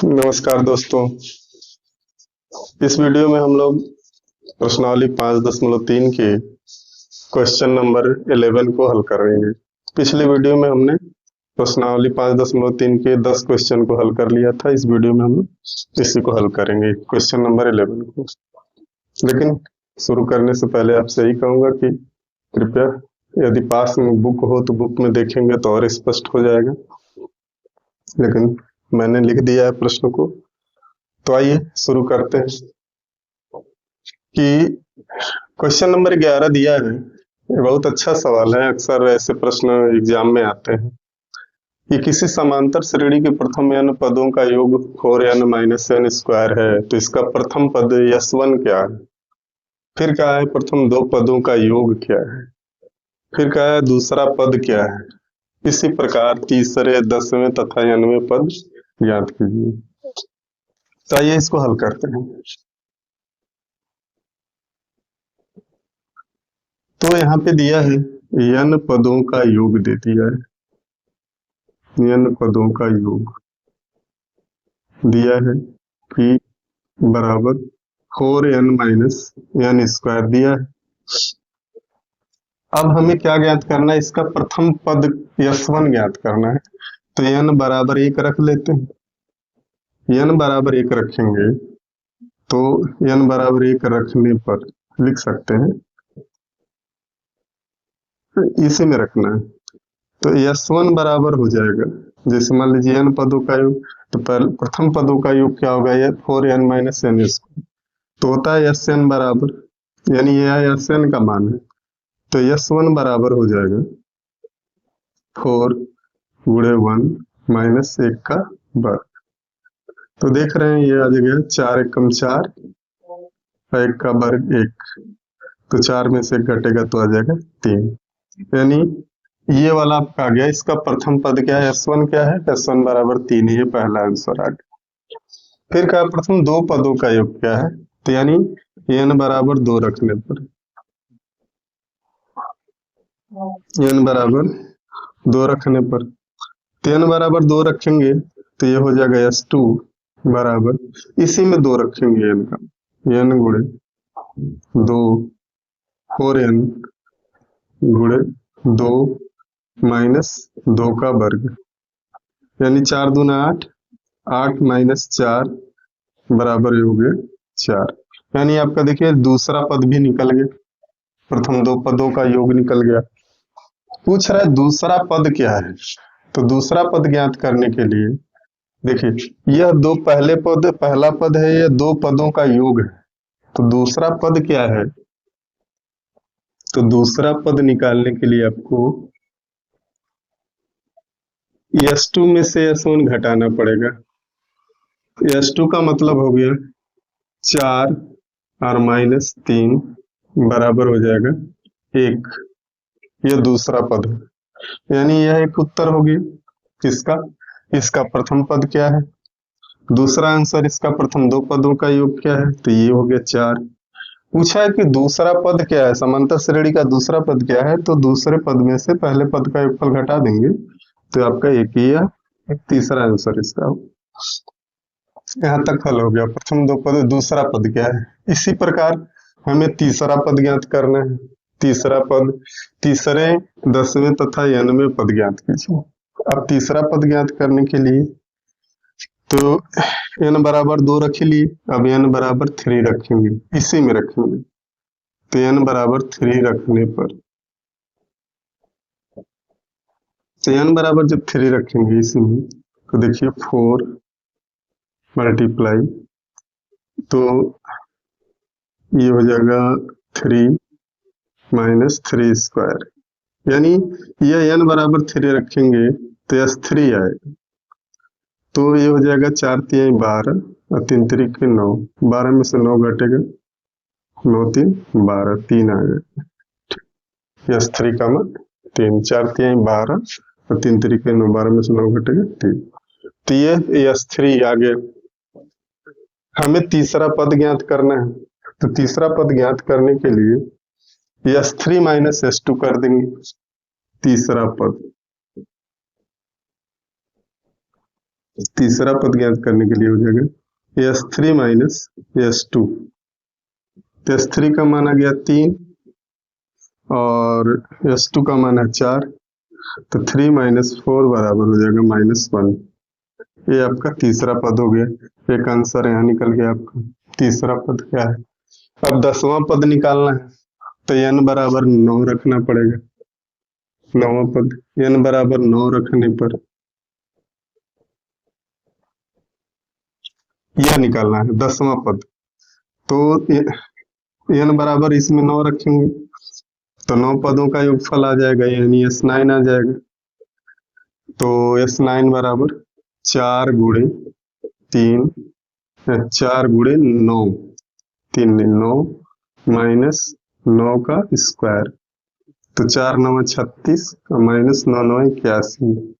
नमस्कार दोस्तों। इस वीडियो में हम लोग प्रश्नावली 5.3 के क्वेश्चन नंबर 11 को हल करेंगे। पिछले वीडियो में हमने प्रश्नावली 5.3 के 10 क्वेश्चन को हल कर लिया था। इस वीडियो में हम इसी को हल करेंगे, क्वेश्चन नंबर 11 को। लेकिन शुरू करने से पहले आपसे यही कहूंगा कि कृपया यदि पास में बुक हो तो बुक में देखेंगे तो और स्पष्ट हो जाएगा, लेकिन मैंने लिख दिया है प्रश्न को। तो आइए शुरू करते हैं कि क्वेश्चन नंबर 11 दिया है। ये बहुत अच्छा सवाल है, अक्सर ऐसे प्रश्न एग्जाम में आते हैं कि किसी समांतर श्रेणी के प्रथम n पदों का योग 4n माइनस n स्क्वायर है, तो इसका प्रथम पद s1 क्या है, फिर क्या है प्रथम दो पदों का योग क्या है, फिर क्या है दूसरा पद क्या है, इसी प्रकार तीसरे 10वें तथा 9वें पद ज्ञात कीजिए। तो आइए इसको हल करते हैं। तो यहाँ पे दिया है n पदों का योग दे दिया है, n पदों का योग दिया है कि बराबर 4n माइनस n स्क्वायर दिया है। अब हमें क्या ज्ञात करना है, इसका प्रथम पद s1 ज्ञात करना है। तो n बराबर 1 रख लेते हैं। n बराबर 1 रखेंगे तो n बराबर 1 रखने पर लिख सकते हैं, इसी में रखना है। तो s1 बराबर हो जाएगा, जैसे मान लीजिए n पदों का योग, तो प्रथम पदों का योग क्या होगा, ये 4n माइनस n स्क्वायर, तो होता है sn बराबर, यानी ये sn का मान है। तो s1 बराबर हो जाएगा 4 गुणे 1 माइनस 1 का वर्ग। तो देख रहे हैं ये आ जाएगा 4 एकम 4, 1 का वर्ग 1, तो 4 में से 1 घटेगा तो आ जाएगा 3, यानी ये वाला आपका आ गया। इसका प्रथम पद क्या है, s1 क्या है, s1 बराबर 3, ये पहला आंसर आ गया। फिर क्या प्रथम दो पदों का योग क्या है, तो यानी n बराबर 2 रखने पर, n बराबर 2 रखने पर, तो n बराबर 2 रखेंगे तो ये हो जाएगा s2 बराबर, इसी में 2 रखेंगे n का, n गुणे 2 4n गुणे 2 माइनस 2 का वर्ग, यानी 4 दूना 8, 8 माइनस 4 बराबर हो गया 4। यानी आपका देखिए दूसरा पद भी निकल गया, प्रथम दो पदों का योग निकल गया। पूछ रहा है दूसरा पद क्या है, तो दूसरा पद ज्ञात करने के लिए देखिए यह दो पहले पद, पहला पद है, यह दो पदों का योग है, तो दूसरा पद क्या है, तो दूसरा पद निकालने के लिए आपको s2 में से s1 घटाना पड़ेगा। s2 का मतलब हो गया 4 और माइनस 3 बराबर हो जाएगा 1, यह दूसरा पद है, यानी यह एक उत्तर हो गया। किसका, इसका प्रथम पद क्या है, दूसरा आंसर इसका प्रथम दो पदों का योग क्या है, तो ये हो गया 4। पूछा है कि दूसरा पद क्या है, समांतर श्रेणी का दूसरा पद क्या है, तो दूसरे पद में से पहले पद का योगफल घटा देंगे तो आपका एक ही है, एक तीसरा आंसर इसका हो। यहाँ तक हल हो गया, प्रथम दो पद, दूसरा पद क्या है। इसी प्रकार हमें तीसरा पद ज्ञात करना है। तीसरा पद तीसरे 10वें तथा 9वें पद ज्ञात कीजिए। अब तीसरा पद ज्ञात करने के लिए तो n बराबर 2 रख लिए, अब n बराबर 3 रखेंगे, इसी में रखेंगे। तो n बराबर 3 रखने पर, तो n बराबर जब 3 रखेंगे इसी में, तो देखिए 4 मल्टीप्लाई, तो ये हो जाएगा 3 माइनस 3 स्क्वायर, यानी ये n बराबर 3 रखेंगे तो s3 आएगा। तो ये हो जाएगा 4 3 12 और 3 3 9, 12 में से 9 घटेगा, 9 3 12, 3 आ गया s3 का मान 3, 4 3 12 और 3 3 9, 12 में से 9 घटेगा 3, तो ये s3 आ गया। हमें तीसरा पद ज्ञात करना है, तो तीसरा पद ज्ञात करने के लिए s3 माइनस s2 कर देंगे। तीसरा पद तीसरा पद ज्ञात करने के लिए हो जाएगा S3 माइनस S2। S3 का मान आ गया 3 और S2 का मान है 4, तो 3 माइनस 4 बराबर हो जाएगा -1। ये आपका तीसरा पद हो गया। एक आंसर यहाँ निकल गया आपका। तीसरा पद क्या है? अब 10वां पद निकालना है, तो n बराबर 9 रखना पड़ेगा। 9वां पद n बराबर 9 रखने पर यह निकालना है 10वां पद। तो n बराबर इसमें 9 रखेंगे तो 9 पदों का योगफल आ जाएगा, यानी S9 आ जाएगा। तो S9 बराबर 4 गुणे 3, 4 गुणे 9, 3 9 माइनस 9 का स्क्वायर, तो 4 9 36 और माइनस 9 9 81।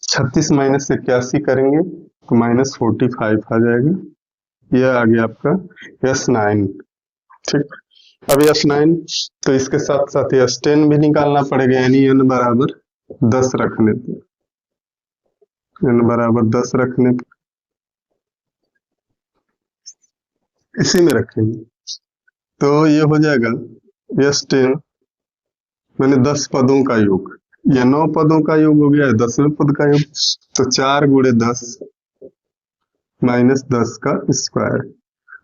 36 माइनस 81 करेंगे तो -45 आ जाएगा। यह आ गया आपका S9। ठीक, अब S9 तो इसके साथ साथ S10 भी निकालना पड़ेगा, यानी n बराबर 10 रखने पर, n बराबर 10 रखने पर इसी में रखेंगे तो ये हो जाएगा S10 मैंने 10 पदों का योग, या 9 पदों का योग हो गया, 10वें पद का योग, तो 4 गुणे 10 माइनस 10 का स्क्वायर,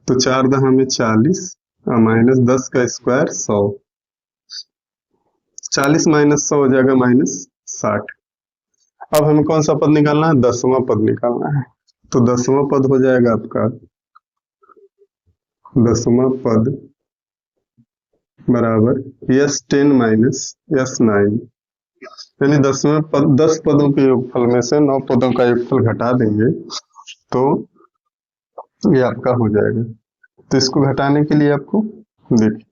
तो 4 10 में 40 और माइनस 10 का स्क्वायर 100। 40 माइनस 100 हो जाएगा -60। अब हमें कौन सा पद निकालना है? 10वां पद निकालना है। तो 10वां पद हो जाएगा आपका 10वां पद बराबर S10 माइनस S9, यानी 10 पदों के योगफल में से 9 पदों का योगफल घटा देंगे तो ये आपका हो जाएगा। तो इसको घटाने के लिए आपको देखिए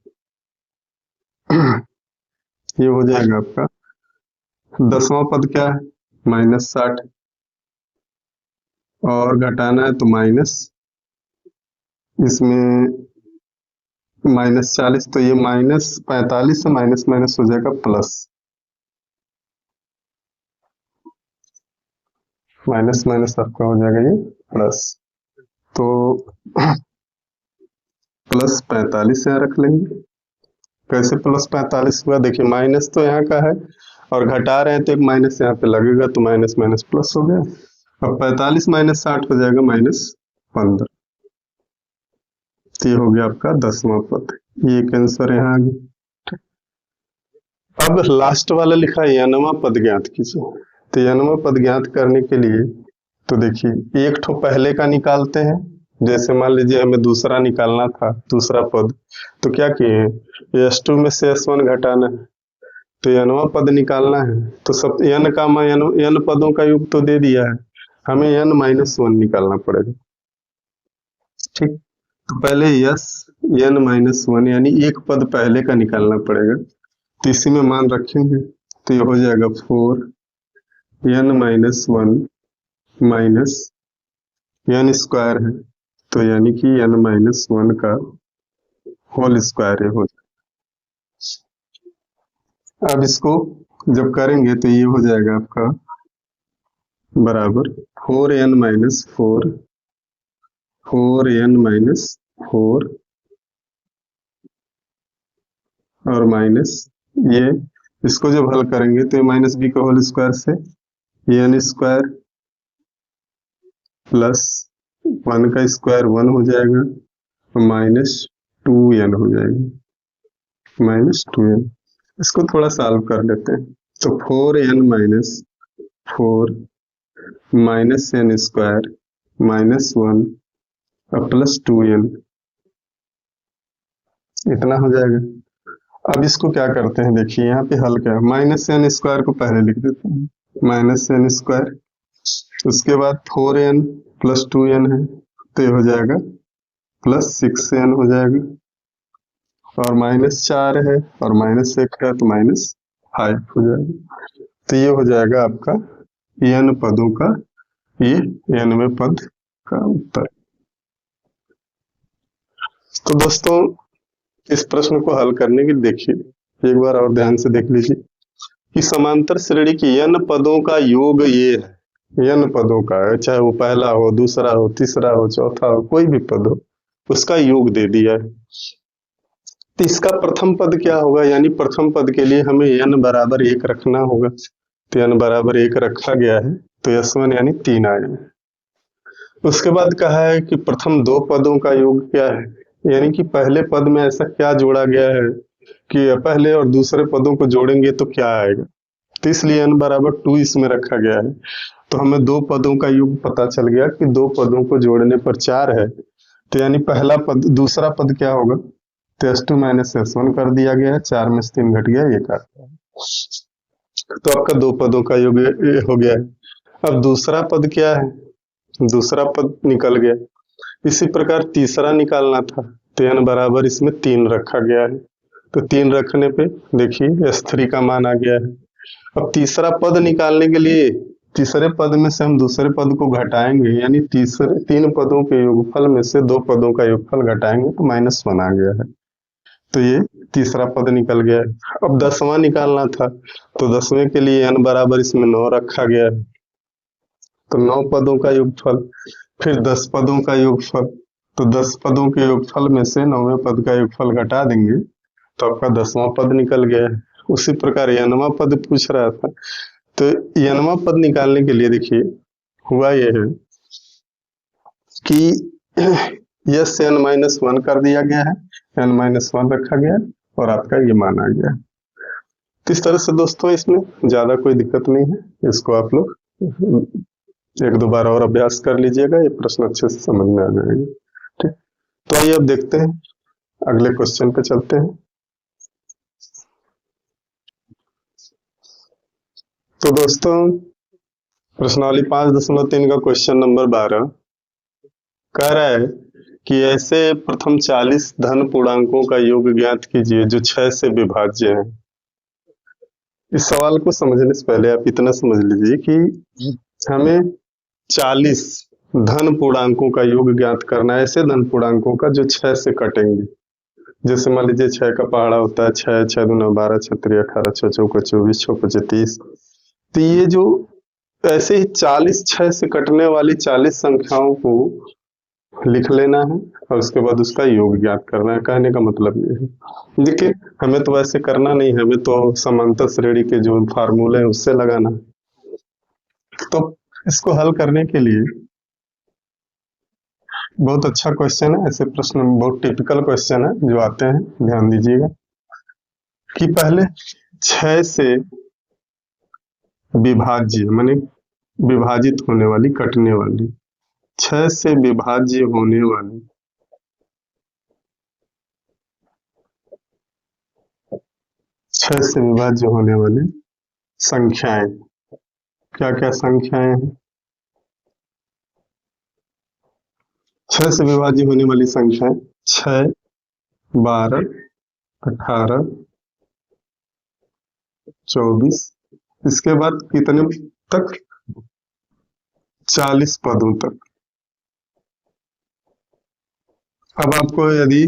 ये हो जाएगा आपका 10वां पद क्या है? -60 और घटाना है तो माइनस, इसमें -40, तो ये -45 से माइनस माइनस हो जाएगा प्लस, माइनस माइनस आपका हो जाएगा ये प्लस, तो +45 यहाँ रख लेंगे। कैसे +45 हुआ? देखिए माइनस तो यहाँ का है और घटा रहे हैं तो एक माइनस यहाँ पे लगेगा, तो माइनस माइनस प्लस हो गया। अब 45 माइनस 60 हो जाएगा -15। ये हो गया आपका 10वां पद। ये एक आंसर यहाँ आ गया। अब लास्ट वाला लिखा है n वां पद ज्ञात कीजिए। तो n वां पद ज्ञात करने के लिए तो देखिए एक ठो पहले का निकालते हैं, जैसे मान लीजिए हमें दूसरा निकालना था, दूसरा पद, तो क्या किए S2 में से S1 घटाना है, तो n वां पद निकालना है, तो सब n का n पदों का योग तो दे दिया है, हमें n-1 निकालना पड़ेगा। ठीक, तो पहले n-1 यानी एक पद पहले का निकालना पड़ेगा, तो इसी में मान रखेंगे, तो ये हो जाएगा 4n-1 माइनस n स्क्वायर है, तो यानी कि n-1 का होल स्क्वायर हो जाएगा। अब इसको जब करेंगे तो ये हो जाएगा आपका बराबर 4n-4 और माइनस ये, इसको जब हल करेंगे तो माइनस b का होल स्क्वायर से n स्क्वायर प्लस 1 का स्क्वायर 1 हो जाएगा और -2n हो जाएगा, -2n। इसको थोड़ा सॉल्व कर लेते हैं, तो 4n-4 माइनस n स्क्वायर -1 और +2n, इतना हो जाएगा। अब इसको क्या करते हैं, देखिए यहाँ पे हल क्या है, -n स्क्वायर को पहले लिख देते हैं, -n स्क्वायर, उसके बाद 4n + 2n है, तो ये हो जाएगा +6n हो जाएगा, और -4 है और -1 है तो -5 हो जाएगा। तो ये हो जाएगा आपका n पदों का, ये nवें पद का उत्तर। तो दोस्तों इस प्रश्न को हल करने के लिए देखिए एक बार और ध्यान से देख लीजिए कि समांतर श्रेणी की n पदों का योग ये है, n पदों का है, चाहे वो पहला हो, दूसरा हो, तीसरा हो, चौथा हो, कोई भी पद हो, उसका योग दे दिया है। तो इसका प्रथम पद क्या होगा, यानी प्रथम पद के लिए हमें n बराबर 1 रखना होगा। तो n बराबर 1 रखा गया है, तो S1 यानी 3 आएगा। उसके बाद कहा है कि प्रथम दो पदों का योग क्या है, यानी कि पहले पद में ऐसा क्या जोड़ा गया है कि पहले और दूसरे पदों को जोड़ेंगे तो क्या आएगा। तो इसलिए n बराबर 2 इसमें रखा गया है। तो हमें दो पदों का योग पता चल गया कि दो पदों को जोड़ने पर 4 है। तो यानी पहला पद, दूसरा पद क्या होगा, तो S2 माइनस S1 कर दिया गया है, 4 में से 3 घट गया, 1 आता है। तो आपका दो पदों का योग ये हो गया है। अब दूसरा पद क्या है, दूसरा पद निकल गया। इसी प्रकार तीसरा निकालना था, तो n बराबर इसमें 3 रखा गया है। तो 3 रखने पे देखिए S3 का मान आ गया है। अब तीसरा पद निकालने के लिए तीसरे पद में से हम दूसरे पद को घटाएंगे, यानी तीसरे 3 पदों के योगफल में से 2 पदों का योगफल घटाएंगे तो -1 आ गया है। तो ये तीसरा पद निकल गया है। अब 10वां निकालना था, तो 10वें के लिए n बराबर इसमें 9 रखा गया है। तो 9 पदों का योगफल, फिर 10 पदों का योगफल, तो 10 पदों के योगफल में से 9वें पद का योगफल घटा देंगे तो आपका 10वां पद निकल गया है। उसी प्रकार n वां पद पूछ रहा था, तो n वां पद निकालने के लिए देखिए हुआ यह है कि यस n-1 कर दिया गया है, n-1 रखा गया है और आपका ये मान आ गया है। तो इस तरह से दोस्तों इसमें ज्यादा कोई दिक्कत नहीं है, इसको आप लोग 1-2 बार और अभ्यास कर लीजिएगा, ये प्रश्न अच्छे से समझ में आ जाएगा। ठीक, तो आइए अब देखते हैं, अगले क्वेश्चन पे चलते हैं। तो दोस्तों प्रश्नावली 5.3 का क्वेश्चन नंबर 12 कह रहा है कि ऐसे प्रथम 40 धन पूर्णांकों का योग ज्ञात कीजिए जो 6 से विभाज्य है। इस सवाल को समझने से पहले आप इतना समझ लीजिए कि हमें 40 धन पूर्णांकों का योग ज्ञात करना है, ऐसे धन पूर्णांकों का जो 6 से कटेंगे। जैसे मान लीजिए 6 का पहाड़ा होता है 6, 6 दूना 12, 6 3 18, 6 चौका 24, 6 5 30। तो ये जो ऐसे ही 40 6 से कटने वाली 40 संख्याओं को लिख लेना है और उसके बाद उसका योग ज्ञात करना है। कहने का मतलब ये है, देखिए हमें तो वैसे करना नहीं है, हमें तो समांतर श्रेणी के जो फार्मूले हैं उससे लगाना है। तो इसको हल करने के लिए बहुत अच्छा क्वेश्चन है, ऐसे प्रश्न बहुत टिपिकल क्वेश्चन है जो आते हैं, ध्यान दीजिएगा कि पहले 6 से विभाज्य माने विभाजित होने वाली, कटने वाली, 6 से विभाज्य होने वाली 6 से विभाज्य होने वाली संख्याएं, क्या क्या संख्याएं हैं, 6 से विभाज्य होने वाली संख्याएं 6, 12, 18, 24, इसके बाद कितने तक, 40 पदों तक। अब आपको यदि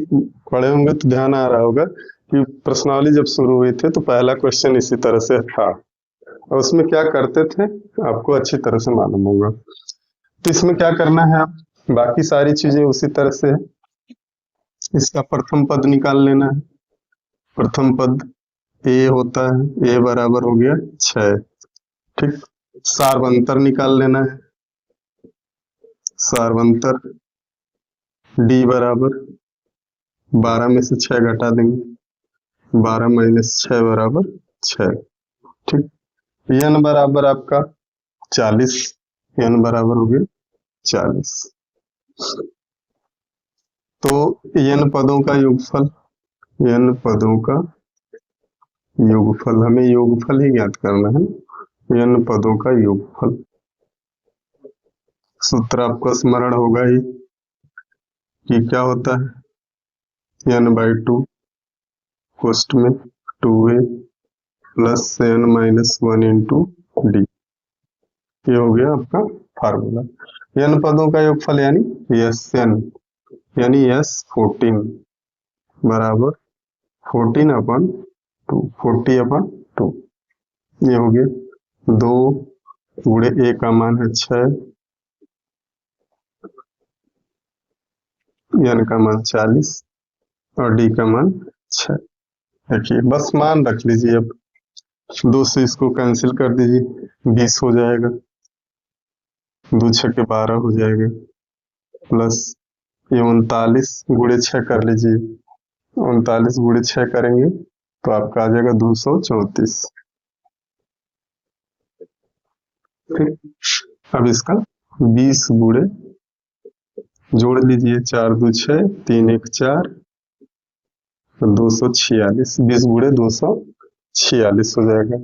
पढ़े होंगे तो ध्यान आ रहा होगा कि प्रश्नावली जब शुरू हुई थी तो पहला क्वेश्चन इसी तरह से था और उसमें क्या करते थे आपको अच्छी तरह से मालूम होगा। तो इसमें क्या करना है, आप बाकी सारी चीजें उसी तरह से है। इसका प्रथम पद निकाल लेना है। प्रथम पद a होता है, a बराबर हो गया 6। ठीक, सार्वंतर निकाल लेना है। सार्वंतर d बराबर 12 में से 6 घटा देंगे, 12 माइनस 6 बराबर 6। ठीक, n बराबर आपका 40, n बराबर हो गया 40। तो n पदों का योगफल, n पदों का योगफल, हमें योगफल ही ज्ञात करना है, n पदों का योगफल। सूत्र आपको स्मरण होगा ही कि क्या होता है, n/2 कोष्ठ में 2a plus n-1 into D. ये हो गया आपका फार्मूला। n पदों का योगफल यानी Sn यानी S14 बराबर 14/2, 40/2। ये हो गया 2 गुणे ए का मान है 6, n का मान 40 और d का मान 6। देखिए बस मान रख लीजिए, अब 2 से इसको कैंसिल कर दीजिए, 20 हो जाएगा, 2 छक्के 12 हो जाएगा, प्लस ये 39 गुणे 6 कर लीजिए, 39 गुणे 6 करेंगे तो आपका आ जाएगा 234। ठीक, अब इसका 20 गुणे जोड़ लीजिए, 4 2 6, 3 1 4, 246, 20 गुणे 246 हो जाएगा।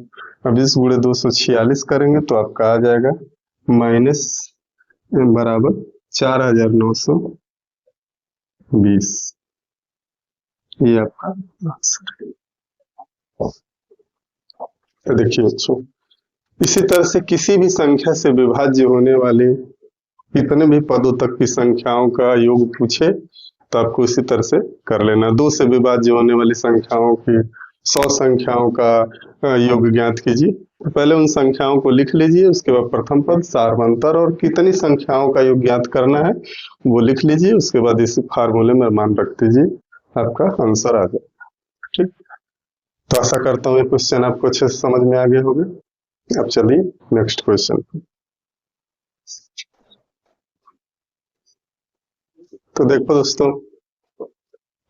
अब 20 गुणे 246 करेंगे तो आपका आ जाएगा माइनस बराबर 4920। ये आपका आंसर है। तो देखिए बच्चों, इसी तरह से किसी भी संख्या से विभाज्य होने वाले कितने भी पदों तक की संख्याओं का योग पूछे तो आपको इसी तरह से कर लेना। 2 से विभाज्य होने वाली संख्याओं की 100 संख्याओं का योग ज्ञात कीजिए। तो पहले उन संख्याओं को लिख लीजिए, उसके बाद प्रथम पद, सार्वंतर और कितनी संख्याओं का योग ज्ञात करना है वो लिख लीजिए, उसके बाद इस फार्मूले में मान रख दीजिए, आपका आंसर आ जाएगा। ठीक, तो आशा करता हूँ ये क्वेश्चन आपको अच्छे से समझ में आ गए होंगे। अब चलिए नेक्स्ट क्वेश्चन। तो देखो दोस्तों,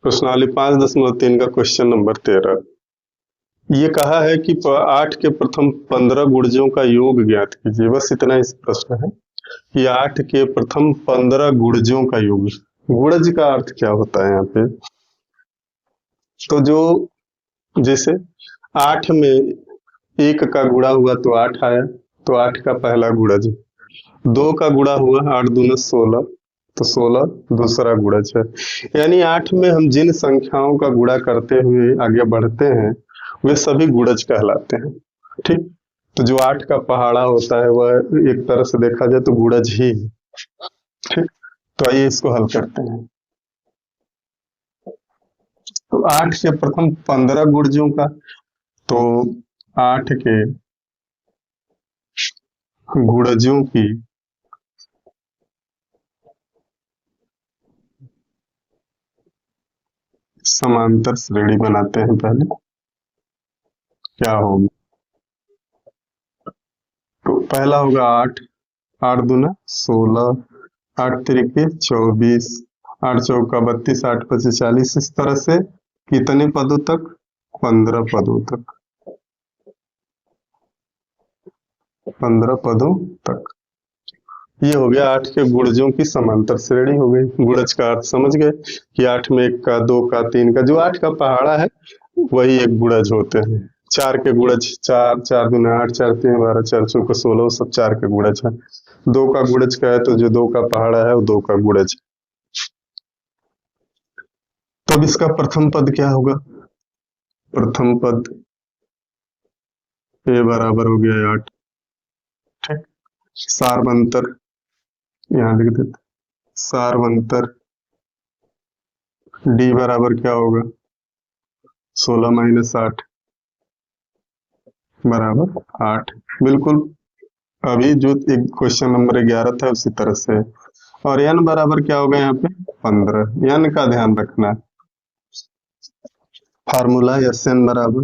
प्रश्नावली 5.3 का क्वेश्चन नंबर 13, ये कहा है कि 8 के प्रथम 15 गुणजों का योग ज्ञात कीजिए। बस इतना ही प्रश्न है कि 8 के प्रथम 15 गुणजों का योग। गुणज का अर्थ क्या होता है यहाँ पे? तो जो जैसे 8 में 1 का गुणा हुआ तो 8 आया, तो 8 का पहला गुणज। 2 का गुणा हुआ, 8 दूना 16, तो 16 दूसरा गुणज है। यानी 8 में हम जिन संख्याओं का गुणा करते हुए आगे बढ़ते हैं वे सभी गुणज कहलाते हैं। ठीक, तो जो 8 का पहाड़ा होता है वह एक तरह से देखा जाए तो गुणज ही है। ठीक, तो आइए इसको हल करते हैं। तो 8 के प्रथम 15 गुणजों का, तो 8 के गुणजों की समांतर श्रेणी बनाते हैं। पहले क्या होगा? तो पहला होगा 8, 8 दूना 16, 8 तिरिके 24, 8 चौका 32, 8 पचे 40। इस तरह से कितने पदों तक? 15 पदों तक, 15 पदों तक। ये हो गया 8 के गुणजों की समांतर श्रेणी हो गई। गुणज का अर्थ समझ गए कि 8 में 1 का, 2 का, 3 का, जो 8 का पहाड़ा है वही एक गुणज होते हैं। 4 के गुणज 4, 4 दूना 8, 4 3 12, 4 चौका 16, सब 4 के गुणज है। 2 का गुणज का है तो जो 2 का पहाड़ा है वो 2 का गुणज। तो अब इसका प्रथम पद क्या होगा? प्रथम पद ए बराबर हो गया 8। ठीक, सार्वंतर यहाँ लिख देते, सार्वंतर डी बराबर क्या होगा? 16 माइनस 8 बराबर 8। बिल्कुल अभी जो एक क्वेश्चन नंबर 11 था उसी तरह से। और n बराबर क्या होगा यहाँ पे? 15। n का ध्यान रखना है, फार्मूला एस एन बराबर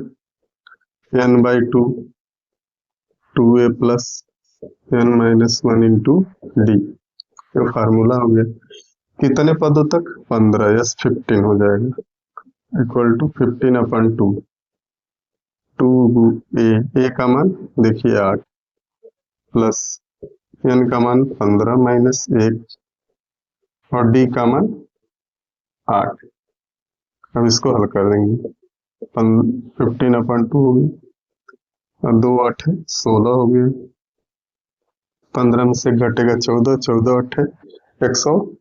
n/2, 2a plus n-1 into D. ये फार्मूला हो गया। कितने पदों तक? 15, यस 15 हो जाएगा, इक्वल टू 15/2। 2a का मान देखिए 8, प्लस n का मान 15 माइनस 1 और d का मान 8। अब इसको हल कर देंगे। 15/2 हो गई और 2 8 16 हो गए। 15 में से घटेगा 14, 14 8 112।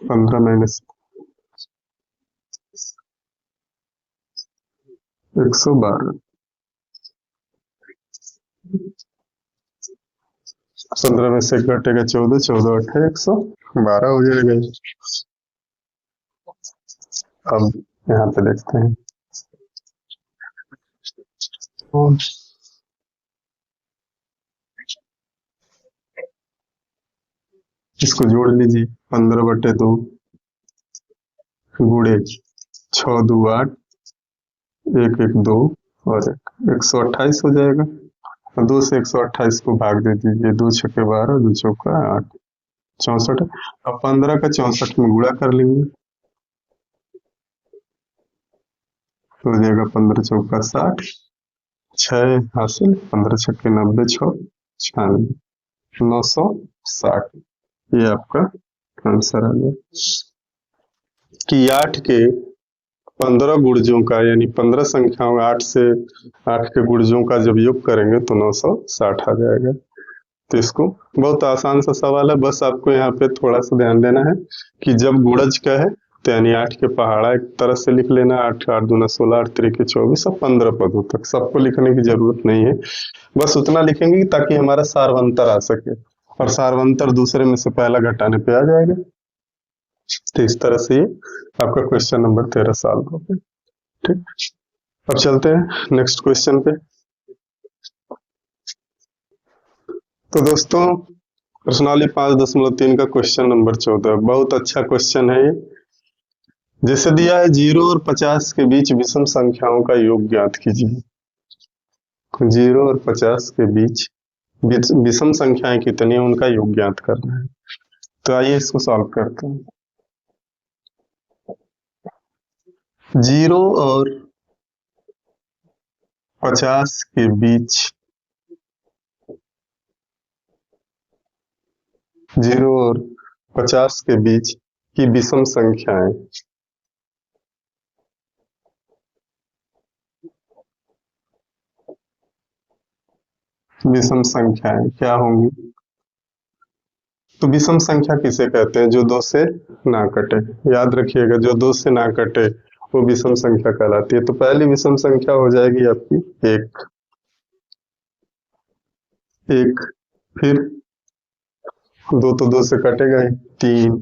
15 माइनस 112, 15 में से घटेगा 14, 14 8 112 हो जाएगा। अब यहाँ पे देखते हैं और इसको जोड़ लीजिए, 15/2 गुणे 6×2 = 8, 1 1 2 और 128 हो जाएगा। और 2 से 128 को भाग दे दीजिए, 2 छक्के 12, 2 चौका 8, 64। अब 15 का 64 में गुणा कर लेंगे तो हो जाएगा 15 चौका 60, 6 हासिल, 15 छक्के 90, 6 96, 960। ये आपका आंसर आ गया कि 8 के 15 गुणजों का, यानी 15 संख्याओं 8 से 8 के गुणजों का जब योग करेंगे तो 960 आ जाएगा। तो इसको बहुत आसान सा सवाल है, बस आपको यहाँ पे थोड़ा सा ध्यान देना है कि जब गुणज का है तो यानी 8 के पहाड़ा एक तरह से लिख लेना, 8 8 दूना 16, 8 3 24, सब 15 पदों तक, सबको लिखने की जरूरत नहीं है, बस उतना लिखेंगे ताकि हमारा सारवंतर आ सके, और सारवंतर दूसरे में से पहला घटाने पे आ जाएगा। तो इस तरह से आपका क्वेश्चन नंबर 13 सॉल्व हो गया। ठीक, अब चलते हैं नेक्स्ट क्वेश्चन पे। तो दोस्तों प्रश्नावली 5.3 का क्वेश्चन नंबर 14, बहुत अच्छा क्वेश्चन है ये। जैसे दिया है 0 और 50 के बीच विषम संख्याओं का योग ज्ञात कीजिए। 0 और 50 के बीच विषम संख्याएं कितनी है उनका योग ज्ञात करना है। तो आइए इसको सॉल्व करते हैं। 0 और 50 के बीच 0 और 50 के बीच की विषम संख्याएं क्या होंगी? तो विषम संख्या किसे कहते हैं? जो 2 से ना कटे। याद रखिएगा, जो 2 से ना कटे वो विषम संख्या कहलाती है। तो पहली विषम संख्या हो जाएगी आपकी 1, फिर 2 तो 2 से कटेगा ही, 3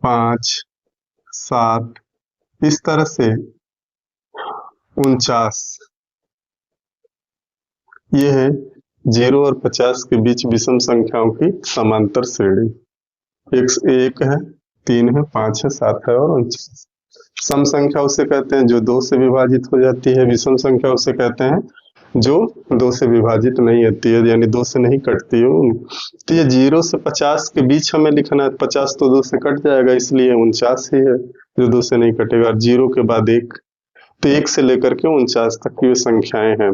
5 7, इस तरह से 49। ये है 0 और 50 के बीच विषम संख्याओं की समांतर श्रेणी। 1 है, 3 है, 5 है, 7 है और 49। सम संख्या उसे कहते हैं जो 2 से विभाजित हो जाती है, विषम संख्या उसे कहते हैं जो 2 से विभाजित नहीं होती है, यानी 2 से नहीं कटती है। तो ये 0 से 50 के बीच हमें लिखना है। 50 तो 2 से कट जाएगा, इसलिए 49 ही है जो 2 से नहीं कटेगा। 0 के बाद 1, तो 1 से लेकर के 49 तक की संख्याएं हैं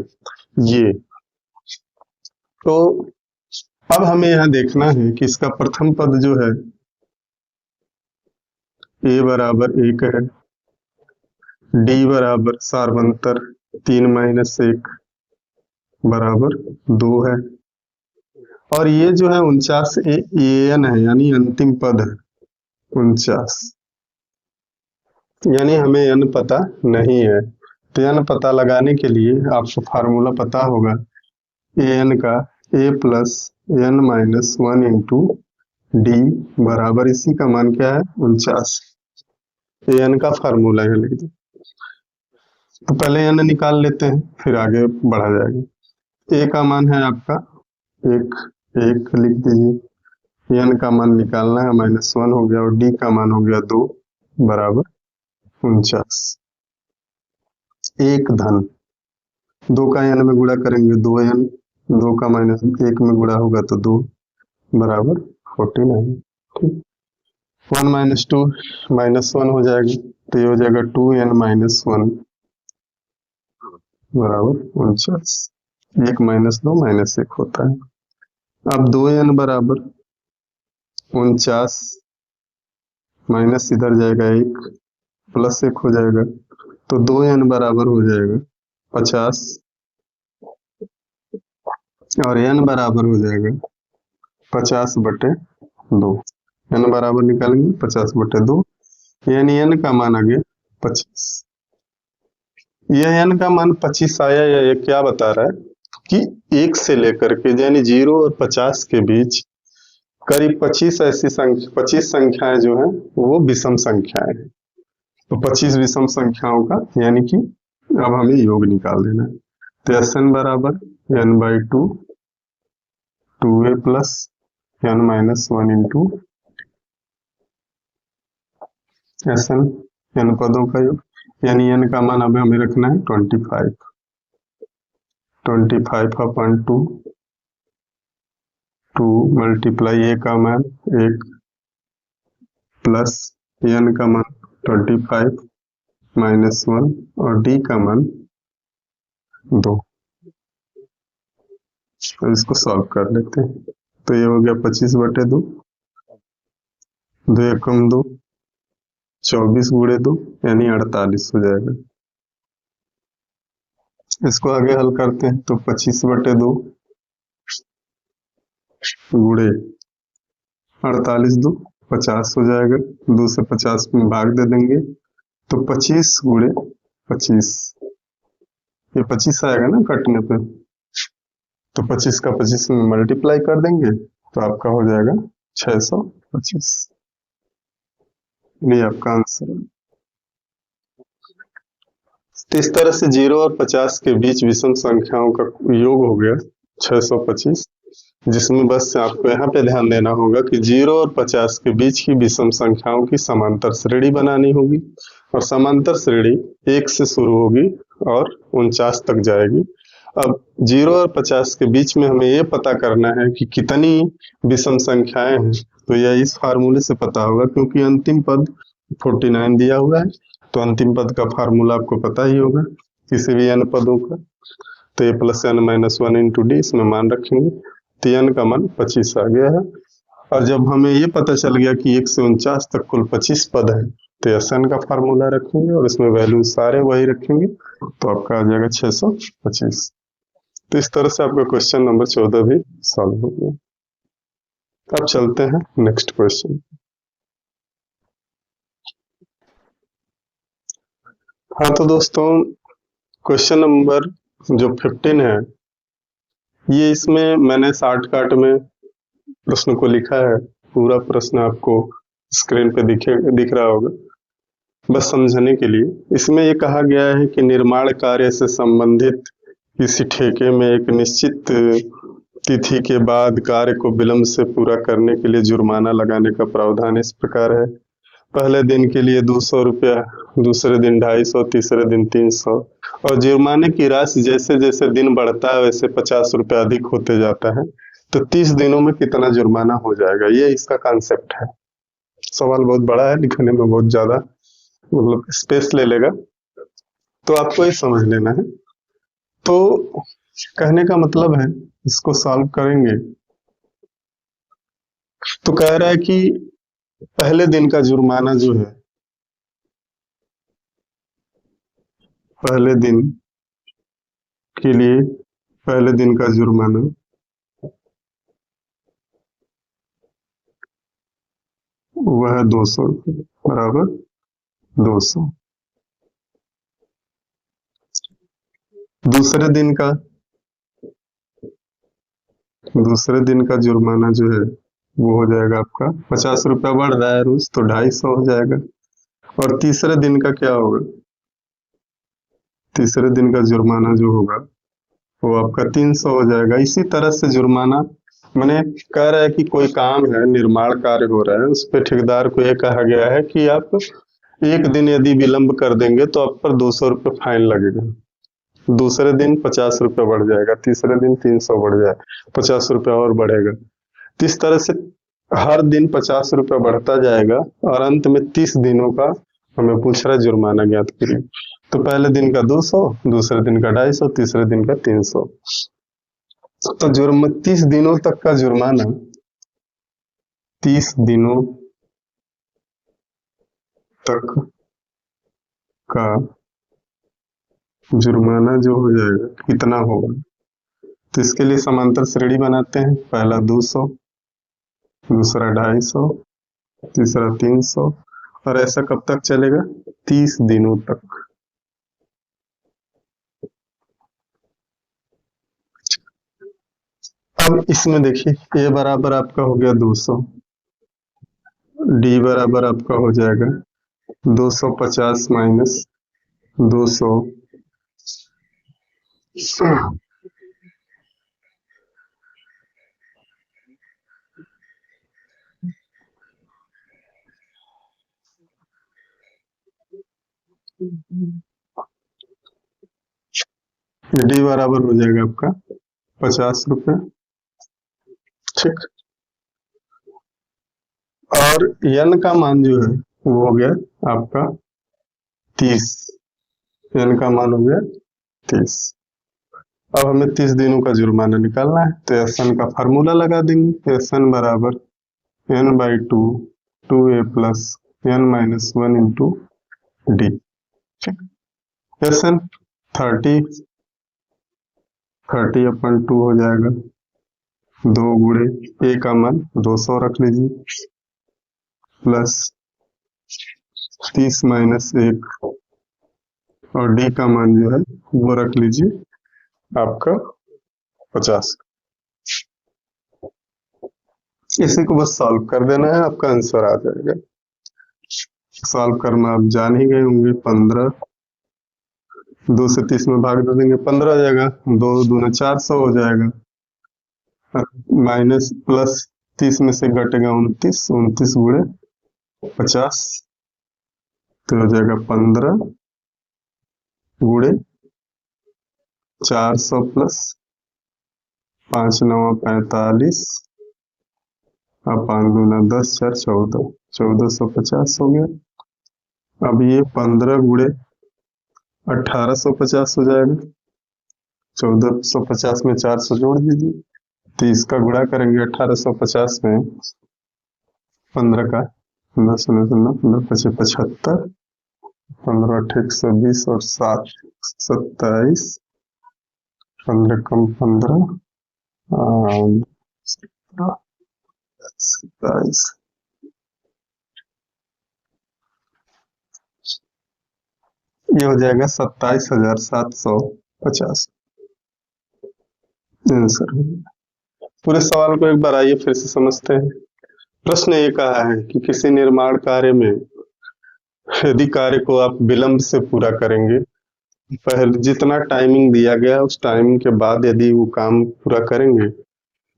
ये। तो अब हमें यहाँ देखना है कि इसका प्रथम पद जो है a बराबर 1 है, d बराबर सारवंतर 3 - 1 बराबर 2 है, और ये जो है 49 an है, यानी अंतिम पद है 49, यानी हमें n पता नहीं है। तो n पता लगाने के लिए आपको फार्मूला पता होगा an का a + n - 1 इंटू d बराबर, इसी का मान क्या है 49। an का फार्मूला है, लिख दो। तो पहले n निकाल लेते हैं, फिर आगे बढ़ा जाएगा। a का मान है आपका 1 लिख दीजिए, n का मान निकालना है, -1 हो गया, और d का मान हो गया 2 बराबर 49। 1 धन 2 का n में गुणा करेंगे 2n, 2 का -1 में गुणा होगा तो 2 बराबर 49। ठीक, 1 - 2 -1 हो जाएगा, तो ये हो जाएगा 2n - 1 बराबर 49। 1 - 2 -1 होता है। अब 2n बराबर 49 माइनस इधर जाएगा 1, +1 हो जाएगा, तो 2n बराबर हो जाएगा 50, और n बराबर हो जाएगा 50/2। n बराबर निकालेंगे 50/2, यानी n का मान आ गया 25। यह n का मान 25 आया, या ये क्या बता रहा है कि 1 से लेकर के, यानी 0 और 50 के बीच करीब 25 संख्याएं जो हैं वो विषम संख्याएं हैं। तो 25 विषम संख्याओं का, यानी कि अब हमें योग निकाल देना है। तो एस एन बराबर N by two, two A plus N minus one into S N, N पदों का योग, यानी एन का मान अब हमें रखना है 25, 25 अपॉन टू, टू मल्टीप्लाई ए का मान एक प्लस एन का मान 25 माइनस वन और डी का मान 2। तो इसको सॉल्व कर लेते हैं। तो ये हो गया 25/2, 2 एकम 2, 24 गुणे 2 यानी 48 हो जाएगा। इसको आगे हल करते हैं तो 25/2 गुणे 48, 2 50 हो जाएगा, 2 से 50 में भाग दे देंगे तो 25 गुणे 25, ये 25 आएगा ना कटने पे, तो 25 का 25 में मल्टीप्लाई कर देंगे तो आपका हो जाएगा 625। ये आपका आंसर है। तो इस तरह से 0 और 50 के बीच विषम संख्याओं का योग हो गया 625, जिसमें बस आपको यहाँ पे ध्यान देना होगा कि 0 और 50 के बीच की विषम संख्याओं की समांतर श्रेणी बनानी होगी, और समांतर श्रेणी 1 से शुरू होगी और 49 तक जाएगी। अब 0 और 50 के बीच में हमें ये पता करना है कि कितनी विषम संख्याएं हैं, तो यह इस फार्मूले से पता होगा, क्योंकि अंतिम पद 49 दिया हुआ है, तो अंतिम पद का फार्मूला आपको पता ही होगा किसी भी n पदों का। तो A plus N minus one into D, इसमें मान रखेंगे तो n का मान 25 आ गया है। और जब हमें ये पता चल गया कि 1 से 49 तक कुल 25 पद है, तो एस एन का फार्मूला रखेंगे और इसमें वैल्यू सारे वही रखेंगे, तो आपका आ जाएगा 625। तो इस तरह से आपका क्वेश्चन नंबर 14 भी सॉल्व हो गया। अब चलते हैं नेक्स्ट क्वेश्चन। हाँ तो दोस्तों, क्वेश्चन नंबर जो 15 है, ये इसमें मैंने शॉर्टकट में प्रश्न को लिखा है। पूरा प्रश्न आपको स्क्रीन पे दिख रहा होगा, बस समझने के लिए। इसमें ये कहा गया है कि निर्माण कार्य से संबंधित किसी ठेके में एक निश्चित तिथि के बाद कार्य को विलंब से पूरा करने के लिए जुर्माना लगाने का प्रावधान इस प्रकार है। पहले दिन के लिए 200 रुपया, दूसरे दिन 250, तीसरे दिन 300, और जुर्माने की राशि जैसे जैसे दिन बढ़ता है वैसे 50 रुपया अधिक होते जाता है। तो 30 दिनों में कितना जुर्माना हो जाएगा, ये इसका कॉन्सेप्ट है। सवाल बहुत बड़ा है, लिखने में बहुत ज्यादा मतलब स्पेस ले लेगा, तो आपको ये समझ लेना है। तो कहने का मतलब है, इसको सॉल्व करेंगे तो कह रहा है कि पहले दिन का जुर्माना जो है, पहले दिन के लिए पहले दिन का जुर्माना वह है 200 रुपये, बराबर 200। दूसरे दिन का जुर्माना जो है वो हो जाएगा आपका 50 रुपया बढ़ रहा है रोज, तो 250 हो जाएगा। और तीसरे दिन का क्या होगा, तीसरे दिन का जुर्माना जो होगा वो आपका 300 हो जाएगा। इसी तरह से जुर्माना मैंने कह रहा है कि कोई काम है, निर्माण कार्य हो रहा है, उस पर ठेकेदार को यह कहा गया है कि आप एक दिन यदि विलंब कर देंगे तो आप पर 200 रुपये फाइन लगेगा। दूसरे दिन 50 रुपये बढ़ जाएगा, तीसरे दिन 300 बढ़ जाएगा, 50 रुपया और बढ़ेगा। तो इस तरह से हर दिन 50 रुपया बढ़ता जाएगा और अंत में 30 दिनों का हमें पूछ रहा है जुर्माना ज्ञात करिए। तो पहले दिन का 200, दूसरे दिन का 250, तीसरे दिन का 300। तो 30 दिनों तक का जुर्माना, 30 दिनों तक का जुर्माना जो हो जाएगा कितना होगा, तो इसके लिए समांतर श्रेणी बनाते हैं। पहला 200, दूसरा 250, तीसरा 300, और ऐसा कब तक चलेगा, 30 दिनों तक। अब इसमें देखिए, ए बराबर आपका हो गया 200, डी बराबर आपका हो जाएगा 250 माइनस 200, डी बराबर हो जाएगा आपका 50 रुपये। ठीक, और एन का मान जो है वो हो गया आपका 30। एन का मान हो गया 30। अब हमें 30 दिनों का जुर्माना निकालना है, तो एस एन का फार्मूला लगा देंगे। एस एन बराबर n/2 2a plus n-1 into D. S N 30/2 हो जाएगा, 2 गुणे ए का मान 200 रख लीजिए, प्लस 30-1 और डी का मान जो है वो रख लीजिए आपका 50। इसी को बस सॉल्व कर देना है, आपका आंसर आ जाएगा। सॉल्व करना आप जान ही गए होंगे। 15, 2 से 30 में भाग दे देंगे, 15 हो जाएगा, 2 दूना 400 हो जाएगा, माइनस प्लस 30 में से घटेगा 29, 29 गुणे 50 तो हो जाएगा 15 गुणे 400 प्लस 5 9 45 और 5 दूना 10 4 14, 1450 हो गया। अब ये 15 गुणे 1850 हो जाएगा, 1450 में 400 जोड़ दीजिए, तो इसका गुणा करेंगे 1850 में 15 का, 10 15 25 75, 15 8 120 और 7 27, 15 कम 15 27, ये हो जाएगा 27,750 आंसर। पूरे सवाल को एक बार आइए फिर से समझते हैं। प्रश्न ये कहा है कि किसी निर्माण कार्य में यदि कार्य को आप विलंब से पूरा करेंगे, पहले जितना टाइमिंग दिया गया उस टाइमिंग के बाद यदि वो काम पूरा करेंगे,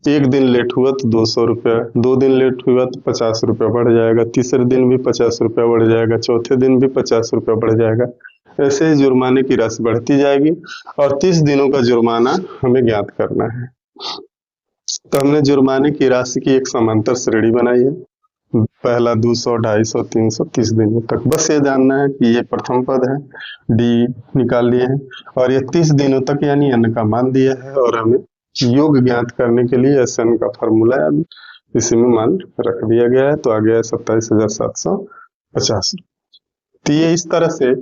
1 दिन लेट हुआ तो 200 रुपया, 2 दिन लेट हुआ तो 50 रुपया बढ़ जाएगा, तीसरे दिन भी 50 रुपया बढ़ जाएगा, चौथे दिन भी 50 रुपया बढ़ जाएगा। ऐसे ही जुर्माने की राशि बढ़ती जाएगी और 30 दिनों का जुर्माना हमें ज्ञात करना है। तो हमने जुर्माने की राशि की एक समांतर श्रेणी बनाई है, पहला 200, 250, 300, 30 दिनों तक। बस ये जानना है कि ये प्रथम पद है, डी निकाल लिए हैं और ये 30 दिनों तक यानी n का मान दिया है और हमें योग ज्ञात करने के लिए एस एन का फॉर्मूला है, इसी में मान रख दिया गया है, तो आ गया है 27,750। तो ये इस तरह से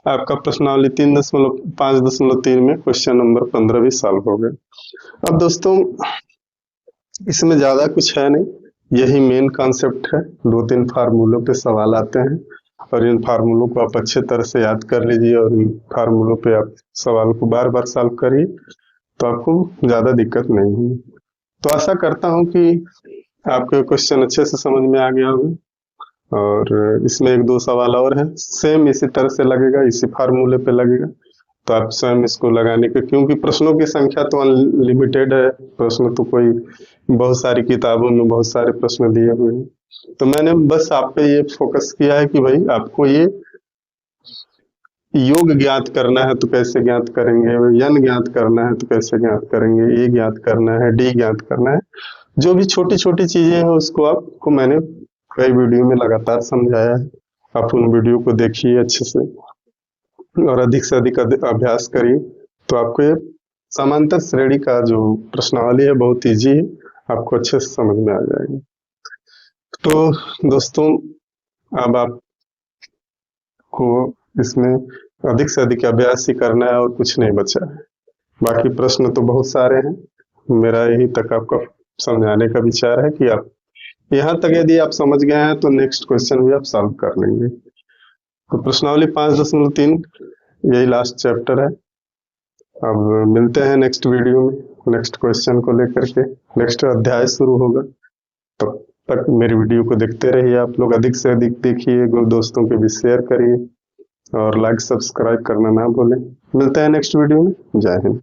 आपका प्रश्नावली 5.3 में क्वेश्चन नंबर 15 भी सॉल्व हो गया। अब दोस्तों इसमें ज्यादा कुछ है नहीं, यही मेन कॉन्सेप्ट है। 2-3 फार्मूलों पे सवाल आते हैं और इन फार्मूलों को आप अच्छे तरह से याद कर लीजिए और इन फार्मूलों पे आप सवाल को बार बार सॉल्व करिए, तो आपको ज्यादा दिक्कत नहीं होगी। तो आशा करता हूं कि आपको क्वेश्चन अच्छे से समझ में आ गया होगा। और इसमें 1-2 सवाल और है, सेम इसी तरह से लगेगा, इसी फार्मूले पे लगेगा, तो आप स्वयं इसको लगाने के, क्योंकि प्रश्नों की संख्या तो अनलिमिटेड है, प्रश्न तो कोई बहुत सारी किताबों में बहुत सारे प्रश्न दिए हुए हैं, तो मैंने बस आप पे ये फोकस किया है कि भाई आपको ये योग ज्ञात करना है तो कैसे ज्ञात करेंगे, n ज्ञात करना है तो कैसे ज्ञात करेंगे, ए ज्ञात करना है, डी ज्ञात करना है, जो भी छोटी छोटी चीजें हैं उसको आपको मैंने कई वीडियो में लगातार समझाया है। आप उन वीडियो को देखिए अच्छे से और अधिक से अधिक अभ्यास करिए, तो आपको ये समांतर श्रेणी का जो प्रश्नावली है बहुत ईजी है, आपको अच्छे से समझ में आ जाएगी। तो दोस्तों अब आपको इसमें अधिक से अधिक अभ्यास ही करना है और कुछ नहीं बचा है। बाकी प्रश्न तो बहुत सारे हैं, मेरा यही तक आपको समझाने का विचार है कि आप यहाँ तक यदि आप समझ गए हैं तो नेक्स्ट क्वेश्चन भी आप सॉल्व कर लेंगे। तो प्रश्नावली 5.3 यही लास्ट चैप्टर है। अब मिलते हैं नेक्स्ट वीडियो में, नेक्स्ट क्वेश्चन को लेकर के, नेक्स्ट अध्याय शुरू होगा। तब तक मेरी वीडियो को देखते रहिए, आप लोग अधिक से अधिक देखिए, दोस्तों के भी शेयर करिए और लाइक सब्सक्राइब करना ना भूलें। मिलते हैं नेक्स्ट वीडियो में। जय हिंद।